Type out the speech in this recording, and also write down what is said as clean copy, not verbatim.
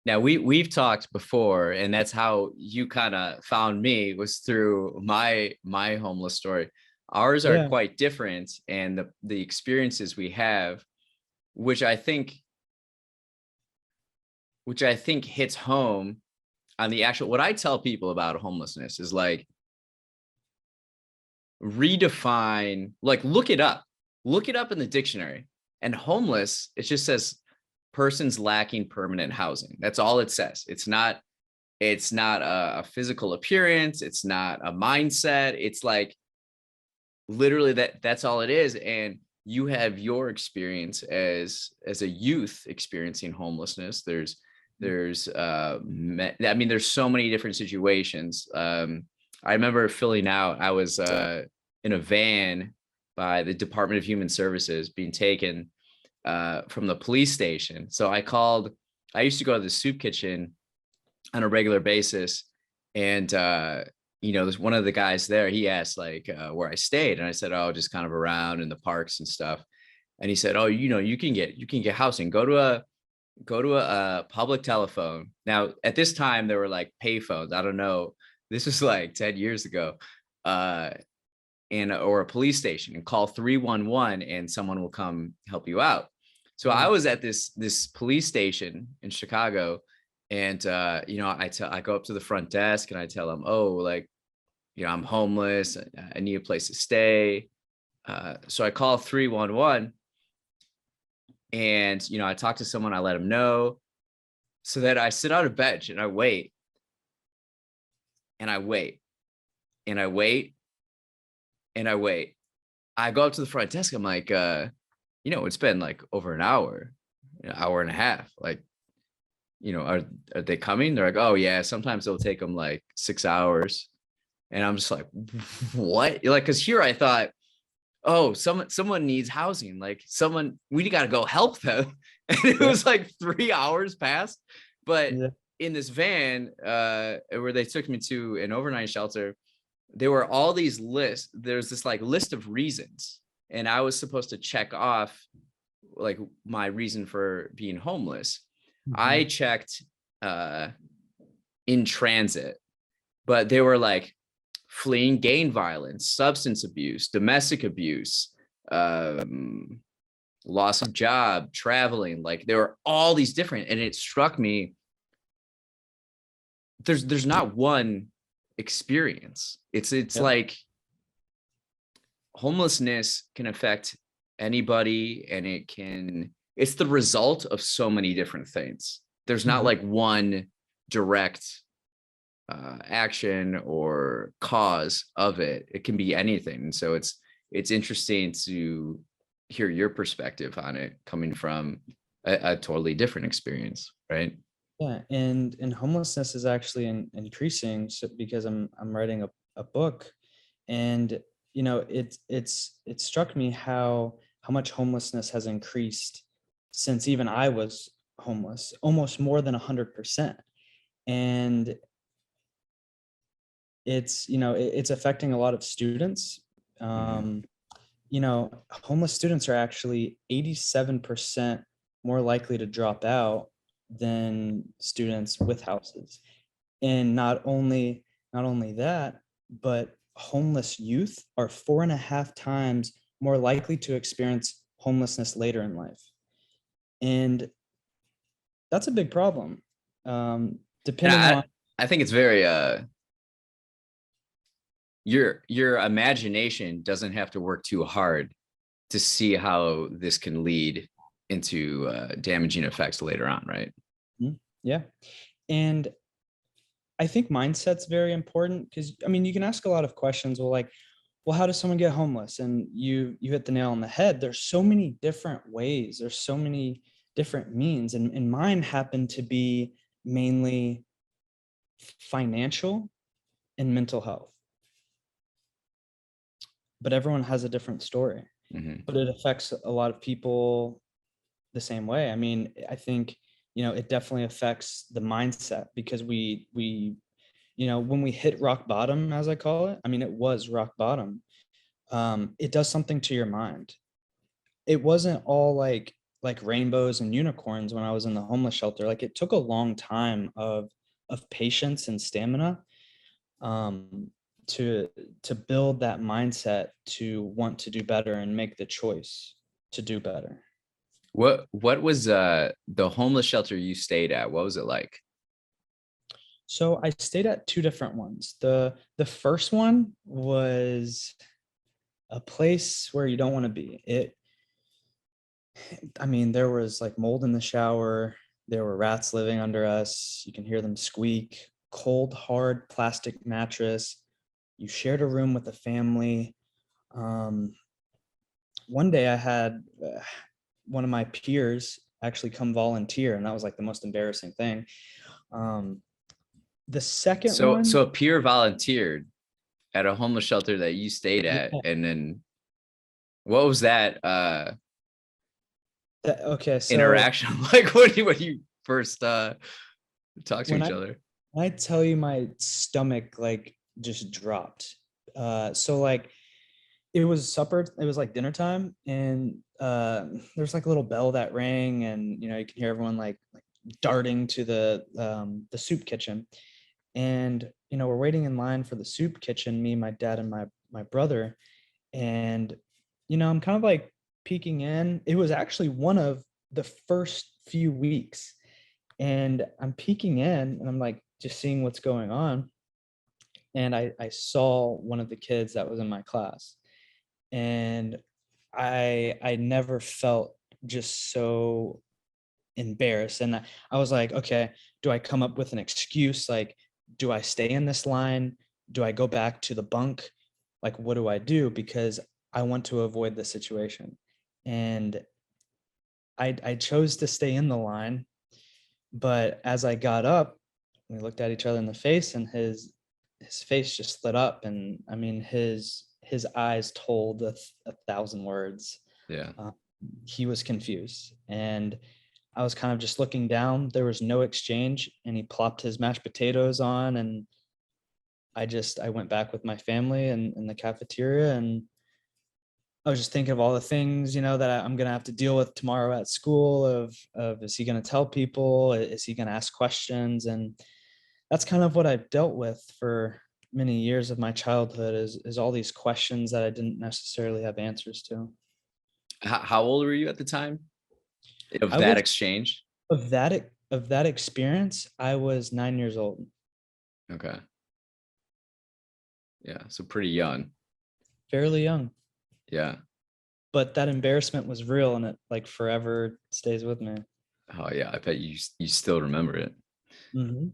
Now we've talked before, and that's how you kind of found me, was through my homeless story. Ours are Yeah. quite different, and the experiences we have, which I think hits home on the actual, what I tell people about homelessness is like, redefine, like look it up in the dictionary. And homeless, it just says persons lacking permanent housing. That's all it says. It's not a physical appearance. It's not a mindset. It's like literally that's all it is. And you have your experience as a youth experiencing homelessness. There's I mean, there's so many different situations. I remember filling out, I was in a van by the Department of Human Services being taken from the police station. So I used to go to the soup kitchen on a regular basis. And, there's one of the guys there, he asked like where I stayed. And I said, oh, just kind of around in the parks and stuff. And he said, oh, you can get housing, go to a public telephone. Now, at this time, there were like pay phones. I don't know. This was like 10 years ago. Or a police station, and call 311 and someone will come help you out. So I was at this police station in Chicago, and I go up to the front desk and I tell them, oh, like, I'm homeless. I need a place to stay. So I call 311, and I talk to someone, I let them know. So that I sit on a bench and I wait, and I wait, and I wait, and I wait. I go up to the front desk. I'm like, it's been like over an hour and a half. Like, are they coming? They're like, oh yeah, sometimes it'll take them like 6 hours. And I'm just like, what? Like, cause here I thought, oh, someone needs housing. Like we got to go help them. And it was like 3 hours past. But in this van, where they took me to an overnight shelter, there were all these lists. There's this like list of reasons. And I was supposed to check off like my reason for being homeless. I checked in transit, but they were like fleeing gang violence, substance abuse, domestic abuse, loss of job, traveling. Like there were all these different, and it struck me, there's not one experience. It's like homelessness can affect anybody, and it's the result of so many different things. There's not like one direct action or cause of it. It can be anything. And so it's interesting to hear your perspective on it, coming from a totally different experience, right? Yeah, and homelessness is actually increasing, because I'm writing a book, and it struck me how much homelessness has increased since even I was homeless, almost more than 100%. And it's affecting a lot of students. Homeless students are actually 87% more likely to drop out than students with houses. And not only that, but homeless youth are 4.5 times more likely to experience homelessness later in life. And that's a big problem. Depending on, I think it's very your imagination doesn't have to work too hard to see how this can lead into damaging effects later on, right? Yeah. And I think mindset's very important, because you can ask a lot of questions. Well, how does someone get homeless? And you hit the nail on the head. There's so many different ways. There's so many different means. And mine happened to be mainly financial and mental health. But everyone has a different story. But it affects a lot of people the same way. I think, it definitely affects the mindset, because we when we hit rock bottom, as I call it, it was rock bottom. It does something to your mind. It wasn't all like like rainbows and unicorns when I was in the homeless shelter. Like it took a long time of patience and stamina um, to build that mindset to want to do better and make the choice to do better. What was the homeless shelter you stayed at? What was it like? So I stayed at two different ones. The first one was a place where you don't want to be. I mean, there was like mold in the shower. There were rats living under us. You can hear them squeak. Cold, hard plastic mattress. You shared a room with a family. Um, One day I had one of my peers actually come volunteer, and that was like the most embarrassing thing. Um, the second So one, a peer volunteered at a homeless shelter that you stayed at, yeah, and then what was that okay, so interaction like when you first talked to when each I other? when I tell you my stomach like just dropped. So like it was supper, it was like dinner time, and there's like a little bell that rang, and you can hear everyone like darting to the soup kitchen. And we're waiting in line for the soup kitchen, me, my dad, and my brother. And I'm kind of like peeking in. It was actually one of the first few weeks, and I'm peeking in, and I'm like just seeing what's going on. And I saw one of the kids that was in my class, and I never felt just so embarrassed. And I was like, okay, do I come up with an excuse? Like, do I stay in this line? Do I go back to the bunk? Like, what do I do? Because I want to avoid the situation. And I chose to stay in the line. But as I got up, we looked at each other in the face, and his face just lit up. And I mean, his eyes told a thousand words. Yeah. Uh, he was confused, and I was kind of just looking down. There was no exchange, and he plopped his mashed potatoes on, and I went back with my family and in the cafeteria, and I was just thinking of all the things, that I'm gonna have to deal with tomorrow at school. Of is he gonna tell people? Is he gonna ask questions? And that's kind of what I've dealt with for many years of my childhood, is all these questions that I didn't necessarily have answers to. How old were you at the time of I that was exchange? of that experience, I was 9 years old. Okay. Yeah. So pretty young. Fairly young, Yeah. but that embarrassment was real, and it like forever stays with me. Oh yeah. I bet you still remember it. Mhm.